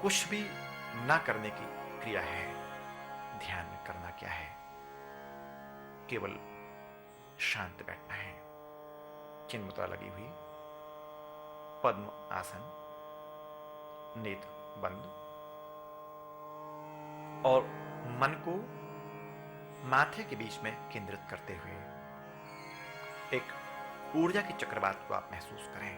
कुछ भी ना करने की क्रिया है। ध्यान में करना क्या है? केवल शांत बैठना है, चिन्मुद्रा लगी हुई, पद्म आसन, नेत्र बंद, और मन को माथे के बीच में केंद्रित करते हुए एक ऊर्जा की चक्रवात को आप महसूस करें।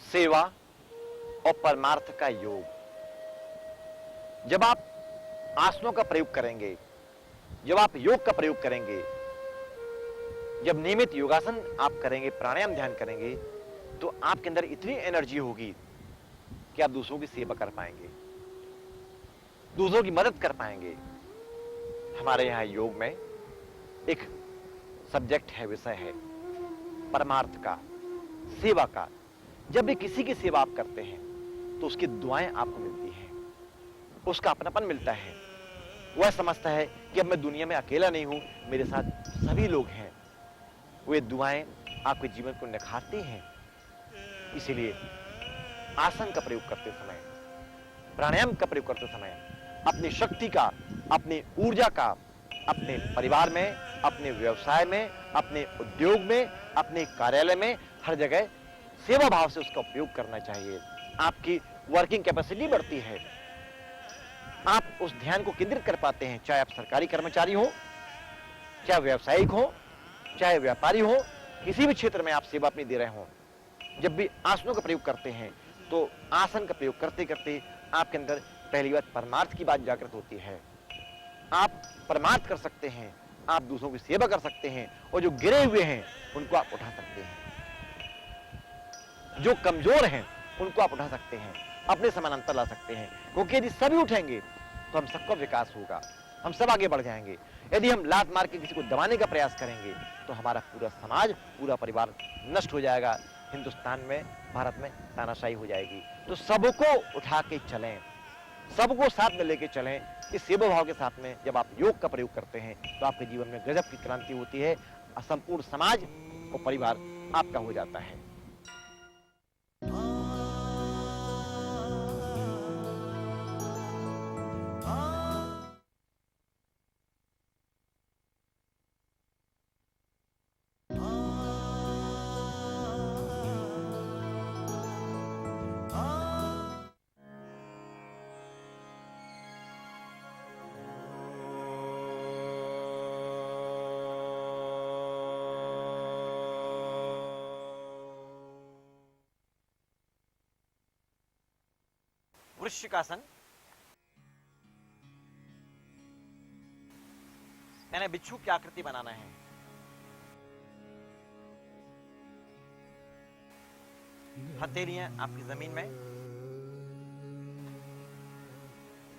सेवा और परमार्थ का योग। जब आप आसनों का प्रयोग करेंगे, जब आप योग का प्रयोग करेंगे, जब नियमित योगासन आप करेंगे, प्राणायाम ध्यान करेंगे, तो आपके अंदर इतनी एनर्जी होगी कि आप दूसरों की सेवा कर पाएंगे, दूसरों की मदद कर पाएंगे। हमारे यहां योग में एक सब्जेक्ट है, विषय है परमार्थ का, सेवा का। जब भी किसी की सेवा आप करते हैं तो उसकी दुआएं आपको मिलती हैं, उसका अपनापन मिलता है। वह समझता है कि अब मैं दुनिया में अकेला नहीं हूं, मेरे साथ सभी लोग हैं। वे दुआएं आपके जीवन को निखारती हैं। इसीलिए आसन का प्रयोग करते समय, प्राणायाम का प्रयोग करते समय अपनी शक्ति का, अपनी ऊर्जा का अपने परिवार में, अपने व्यवसाय में, अपने उद्योग में, अपने कार्यालय में, हर जगह सेवा भाव से उसका उपयोग करना चाहिए। आपकी वर्किंग कैपेसिटी बढ़ती है, आप उस ध्यान को केंद्रित कर पाते हैं। चाहे आप सरकारी कर्मचारी हो, चाहे व्यावसायिक हो, चाहे व्यापारी हो, किसी भी क्षेत्र में आप सेवा अपनी दे रहे हो, जब भी आसनों का प्रयोग करते हैं तो आसन का प्रयोग करते करते आपके अंदर पहली बात परमार्थ की बात जागृत होती है। आप परमार्थ कर सकते हैं, आप दूसरों की सेवा कर सकते हैं, और जो गिरे हुए हैं उनको आप उठा सकते हैं, जो कमजोर हैं उनको आप उठा सकते हैं, अपने समानांतर ला सकते हैं। क्योंकि यदि सभी उठेंगे तो हम सबका विकास होगा, हम सब आगे बढ़ जाएंगे। यदि हम लात मार के किसी को दबाने का प्रयास करेंगे तो हमारा पूरा समाज, पूरा परिवार नष्ट हो जाएगा। हिंदुस्तान में, भारत में तानाशाही हो जाएगी। तो सबको उठा के चलें, सबको साथ में लेके चलें। इस सेवा भाव के साथ में जब आप योग का प्रयोग करते हैं तो आपके जीवन में गजब की क्रांति होती है। संपूर्ण समाज और परिवार आपका हो जाता है। वृश्चिकासन यानी बिच्छू की आकृति बनाना है। हथेलियां आपकी जमीन में,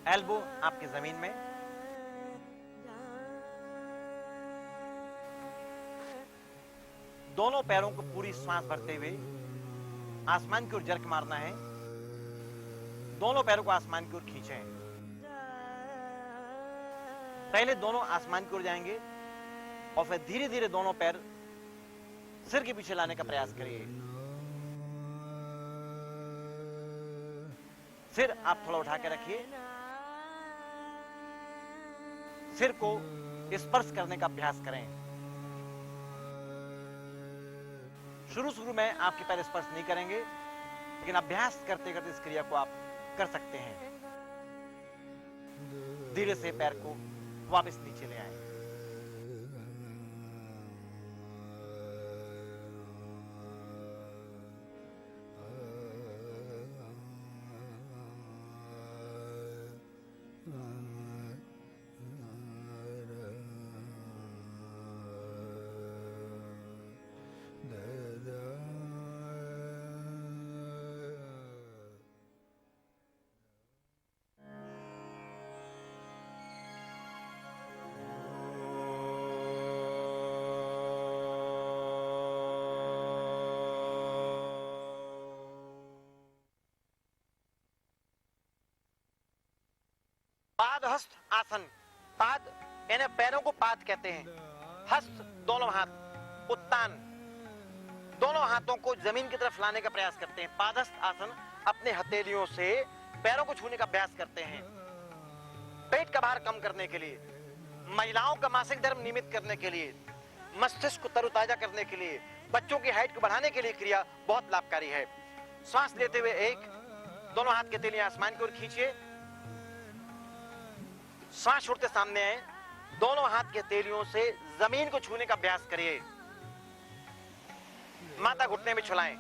एल्बो आपकी जमीन में, दोनों पैरों को पूरी सांस भरते हुए आसमान की ओर जर्क मारना है। दोनों पैरों को आसमान की ओर खींचें। पहले दोनों आसमान की ओर जाएंगे और फिर धीरे धीरे दोनों पैर सिर के पीछे लाने का प्रयास करिए। सिर आप थोड़ा उठा के रखिए। सिर को स्पर्श करने का अभ्यास करें। शुरू में आपके पैर स्पर्श नहीं करेंगे, लेकिन अभ्यास करते करते इस क्रिया को आप कर सकते हैं। धीरे से पैर को वापस नीचे ले आए। पाद हस्त आसन। पाद यानी पैरों को पाद कहते हैं। हस्त दोनों हाथ, उत्तान दोनों हाथों को जमीन की तरफ लाने का प्रयास करते हैं। पादस्थ आसन अपने हथेलियों से पैरों को छूने का अभ्यास करते हैं। पेट का भार कम करने के लिए, महिलाओं का मासिक धर्म नियमित करने के लिए, मस्तिष्क को तरोताजा करने के लिए, बच्चों की हाइट को बढ़ाने के लिए क्रिया बहुत लाभकारी है। श्वास लेते हुए एक, दोनों हाथ के तेलियां आसमान की ओर खींचिए। श्वास छोड़ते सामने आए। दोनों हाथ के तेलियों से जमीन को छूने का अभ्यास करिए। माथा घुटने में छुलाएं।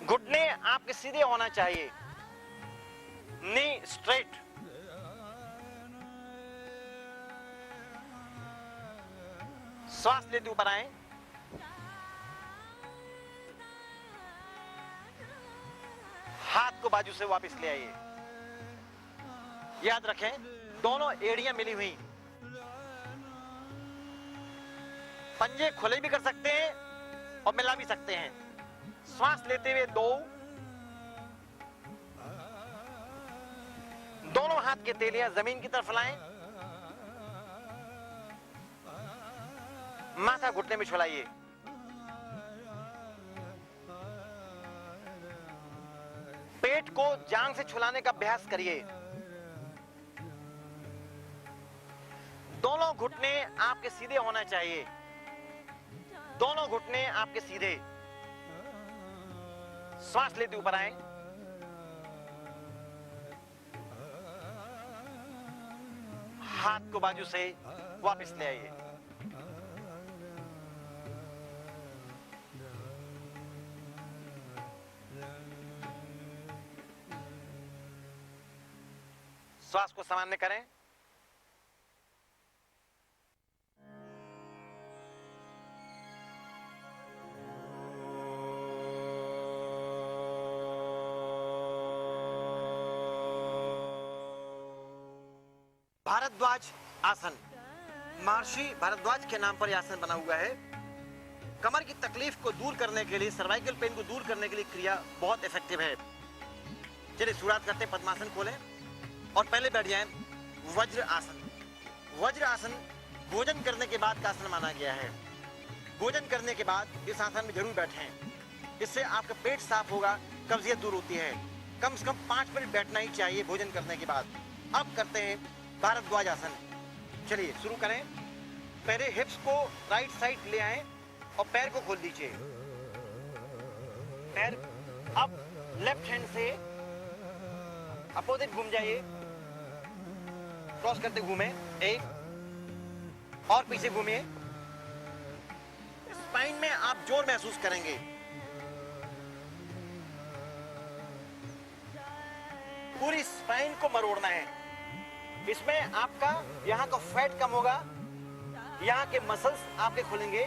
घुटने आपके सीधे होना चाहिए। Knee straight. श्वास लेते ऊपर आए। हाथ को बाजू से वापस ले आइए। याद रखें, दोनों एड़ियां मिली हुई। पंजे खुले भी कर सकते हैं और मिला भी सकते हैं। श्वास लेते हुए दो, दोनों हाथ के तेलियां जमीन की तरफ लाएं। माथा घुटने में छुलाइए। पेट को जांग से छुलाने का अभ्यास करिए। दोनों घुटने आपके सीधे होना चाहिए। दोनों घुटने आपके सीधे। श्वास लेते ऊपर आए। हाथ को बाजू से वापस ले आइए। श्वास को सामान्य करें। भारद्वाज आसन। महर्षि भारद्वाज के नाम पर यह आसन बना हुआ है। कमर की तकलीफ को दूर करने के लिए, सर्वाइकल पेन को दूर करने के लिए क्रिया बहुत इफेक्टिव है। चलिए शुरुआत करते हैं। पद्मासन खोलें और पहले बैठ जाएं। वज्र आसन। वज्र आसन भोजन करने के बाद का आसन माना गया है। भोजन करने के बाद इस आसन में जरूर बैठें। इससे आपका पेट साफ होगा, कब्जियत दूर होती है। कम से कम 5 मिनट बैठना ही चाहिए भोजन करने के बाद। अब करते हैं भारद्वाज आसन। चलिए शुरू करें। पहले हिप्स को राइट साइड ले आएं और पैर को खोल दीजिए। पैर अब लेफ्ट हैंड से अपोजिट घूम जाइए। क्रॉस करते घूमें। एक और पीछे घूमिए। स्पाइन में आप जोर महसूस करेंगे। पूरी स्पाइन को मरोड़ना है। इसमें आपका यहां का फैट कम होगा, यहां के मसल्स आपके खुलेंगे,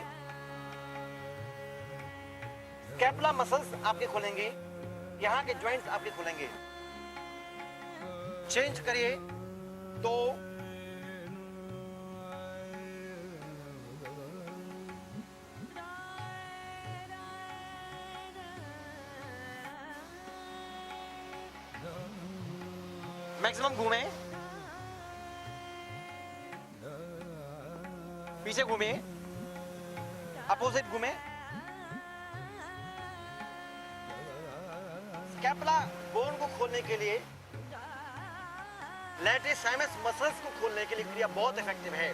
स्कैपुला मसल्स आपके खुलेंगे, यहां के जॉइंट्स आपके खुलेंगे। चेंज करिए तो मैक्सिमम घूमे, पीछे घूमे, अपोजिट घूमे। स्कैपुला बोन को खोलने के लिए, लैटिस मसल्स को खोलने के लिए क्रिया बहुत इफेक्टिव है।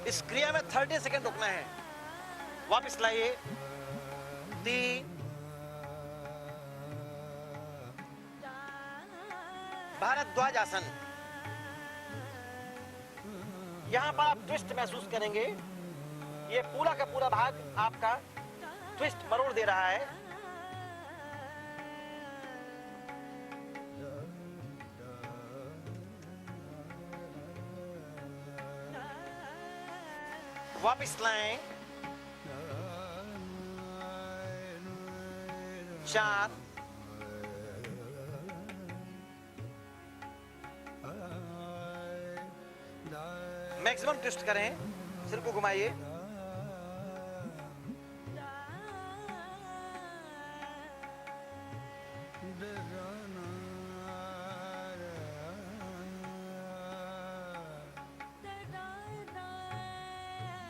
इस क्रिया में 30 सेकंड रुकना है। वापस लाइए, 3, भारद्वाज आसन। यहां पर आप ट्विस्ट महसूस करेंगे, ये पूरा का पूरा भाग आपका ट्विस्ट मरोड़ दे रहा है। वापिस लाएं, 4, मैक्सिमम ट्विस्ट करें, सिर को घुमाइए।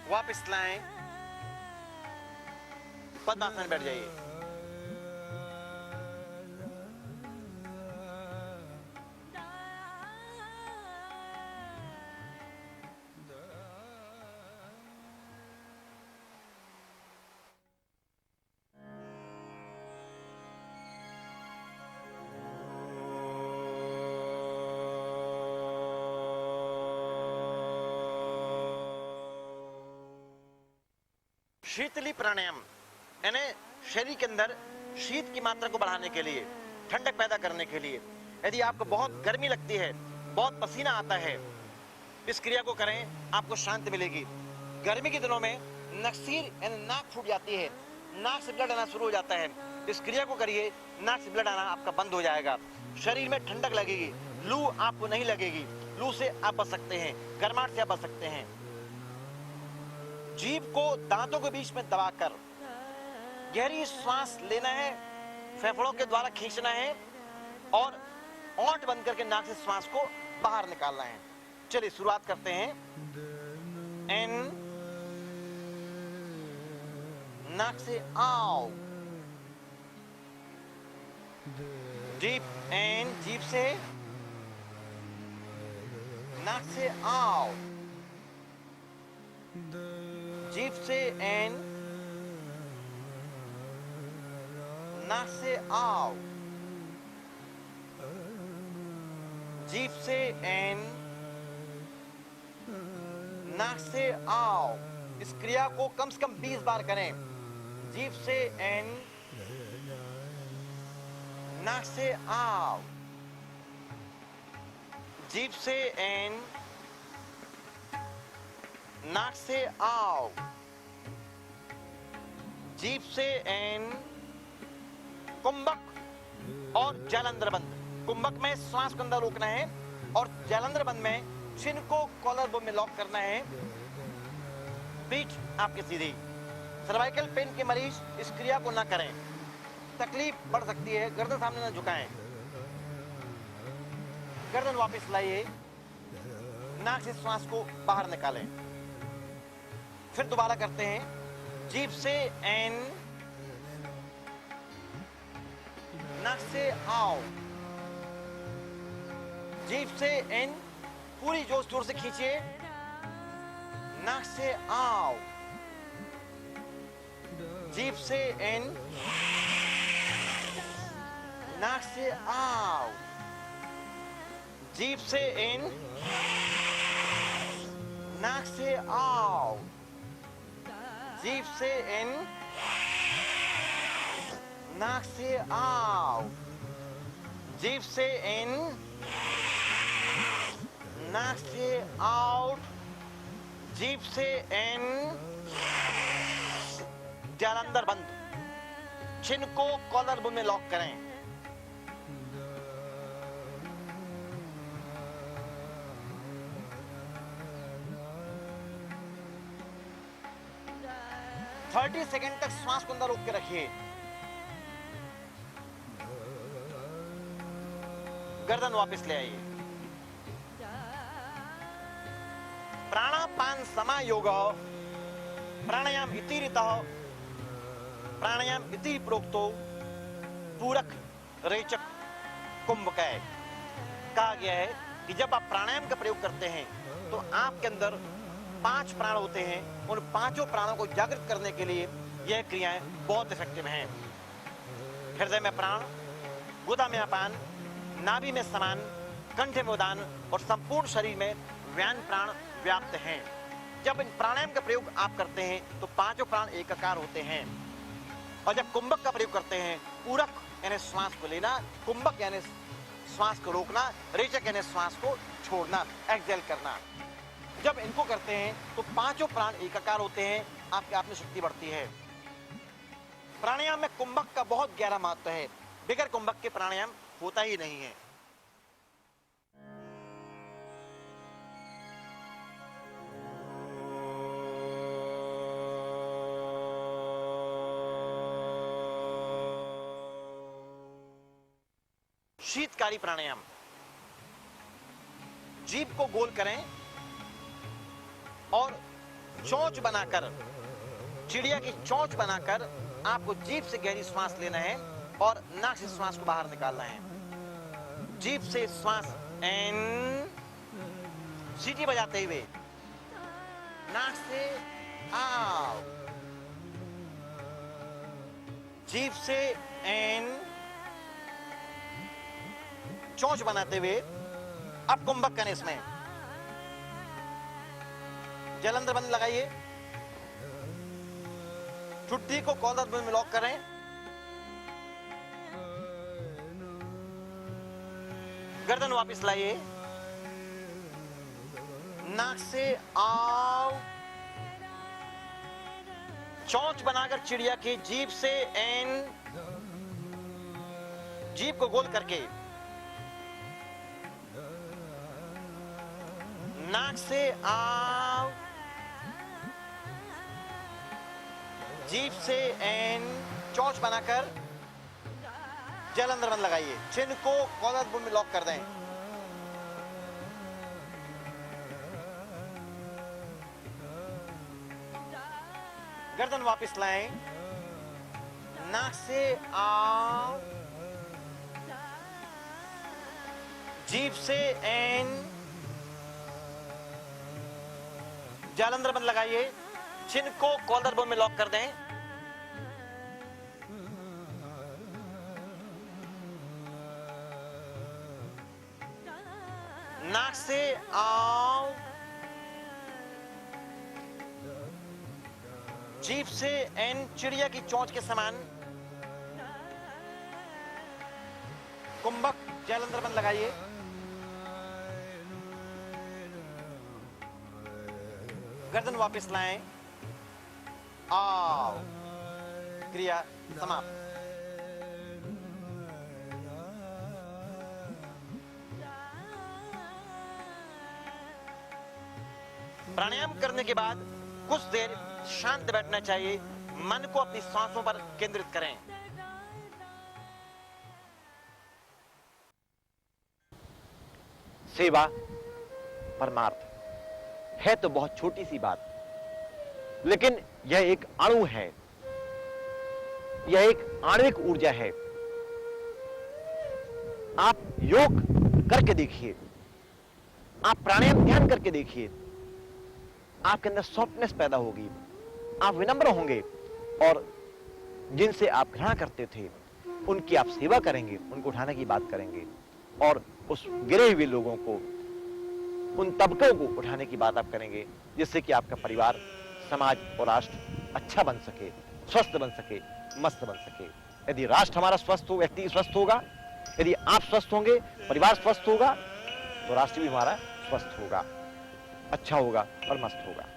वापस लाएं, पद्मासन बैठ जाइए। शीतली प्राणायाम यानी शरीर के अंदर शीत की मात्रा को बढ़ाने के लिए, ठंडक पैदा करने के लिए। यदि आपको बहुत गर्मी लगती है, बहुत पसीना आता है, इस क्रिया को करें, आपको शांति मिलेगी। गर्मी के दिनों में नक्सीर यानी नाक फूट जाती है, नाक से ब्लड आना शुरू हो जाता है। इस क्रिया को करिए, नाक से ब्लड आना आपका बंद हो जाएगा। शरीर में ठंडक लगेगी, लू आपको नहीं लगेगी। लू से आप बच सकते हैं, गर्माहट से आप बच सकते हैं। जीभ को दांतों के बीच में दबाकर गहरी सांस लेना है, फेफड़ों के द्वारा खींचना है और ओंठ बंद करके नाक से श्वास को बाहर निकालना है। चलिए शुरुआत करते हैं। इन, नाक से आओ, डीप इन, जीभ से, नाक से आओ, जीभ से इन, नाक से आओ, जीभ से इन, नाक से आओ। इस क्रिया को कम से कम 20 बार करें। जीभ से इन, नाक से आओ, जीभ से इन, नाक से आओ, जीभ से इन। कुंभक और जालंधर बंद। कुंभक में श्वास को अंदर रोकना है और जालंधर बंद में चिन को कॉलर बोन में लॉक करना है। पीठ आपकी सीधी। सर्वाइकल पेन के मरीज इस क्रिया को ना करें, तकलीफ बढ़ सकती है। गर्दन सामने ना झुकाएं, गर्दन वापस लाइए, नाक से श्वास को बाहर निकालें। फिर दोबारा करते हैं। जीभ से इन, नाक से आओ, जीभ से इन, पूरी जोश जोर से खींचिए, नाक से आओ, जीभ से इन, नाक से आओ, जीभ से इन, नाक से आओ, जीभ से इन, नाक से आओ, जीभ से इन, नाक से आउट, जीभ से इन, जालंधर बंद। चिन को कॉलर बोन में लॉक करें। थर्टी सेकेंड तक श्वास को अंदर रोक के रखिए। गर्दन वापस ले आइए। प्राणापान समायोग प्राणायाम इति रीतः प्राणायाम इति प्रोक्तो पूरक रेचक कुंभकाय। कहा गया है कि जब आप प्राणायाम का प्रयोग करते हैं तो आपके अंदर 5 प्राण होते हैं। उन 5 प्राणों को जागृत करने के लिए यह क्रियाएं बहुत इफेक्टिव हैं। हृदय में प्राण, गुदा में अपान, नाभि में समान, कंठ में उदान और संपूर्ण शरीर में व्यान प्राण व्याप्त हैं। जब इन प्राणायाम का प्रयोग आप करते हैं तो 5 प्राण एकाकार होते हैं। और जब कुंभक का प्रयोग करते हैं, पूरक यानी श्वास को लेना, कुंभक यानी श्वास को रोकना, रेचक यानी श्वास को छोड़ना, एक्सहेल करना। जब इनको करते हैं तो 5 प्राण एकाकार होते हैं, आपके आप में शक्ति बढ़ती है। प्राणायाम में कुंभक का बहुत गहरा महत्व है। बगैर कुंभक के प्राणायाम होता ही नहीं है। शीतकारी प्राणायाम। जीभ को गोल करें और चोंच बनाकर, चिड़िया की चोंच बनाकर आपको जीभ से गहरी श्वास लेना है और नाक से श्वास को बाहर निकालना है। जीभ से श्वास इन, सीटी बजाते हुए, नाक से आउट, जीभ से इन, चोंच बनाते हुए। अब कुंभक करें इसमें। जलंधर बंद लगाइए। ठुड्डी को कॉलर बोन में लॉक करें। गर्दन वापस लाइए। नाक से आउट, चोंच बनाकर चिड़िया की जीभ से इन, जीभ को गोल करके नाक से आउट, जीभ से इन, चोंच बनाकर जलंधर बंद लगाइए। चिन को कॉलर बोन में लॉक कर दें। गर्दन वापस लाएं। नाक से आउट, जीभ से इन, जालंधर बंद लगाइए। चिन को कॉलर बोन में लॉक कर दें। नाक से आउट, जीभ से इन, चिड़िया की चोंच के समान। कुंभक जालंधर बंद लगाइए। गर्दन वापस लाएं। आओ, क्रिया समाप्त। प्राणायाम करने के बाद कुछ देर शांत बैठना चाहिए। मन को अपनी सांसों पर केंद्रित करें। सेवा परमार्थ है तो बहुत छोटी सी बात, लेकिन यह एक अणु है, यह एक आणविक ऊर्जा है। आप योग करके देखिए, आप प्राणायाम ध्यान करके देखिए, आपके अंदर सॉफ्टनेस पैदा होगी, आप विनम्र होंगे और जिनसे आप घृणा करते थे उनकी आप सेवा करेंगे, उनको उठाने की बात करेंगे और उस गिरे हुए लोगों को, उन तबकों को उठाने की बात आप करेंगे, जिससे कि आपका परिवार, समाज और राष्ट्र अच्छा बन सके, स्वस्थ बन सके, मस्त बन सके। यदि राष्ट्र हमारा स्वस्थ हो, व्यक्ति स्वस्थ होगा, यदि आप स्वस्थ होंगे, परिवार स्वस्थ होगा, तो राष्ट्र भी हमारा स्वस्थ होगा, अच्छा होगा और मस्त होगा।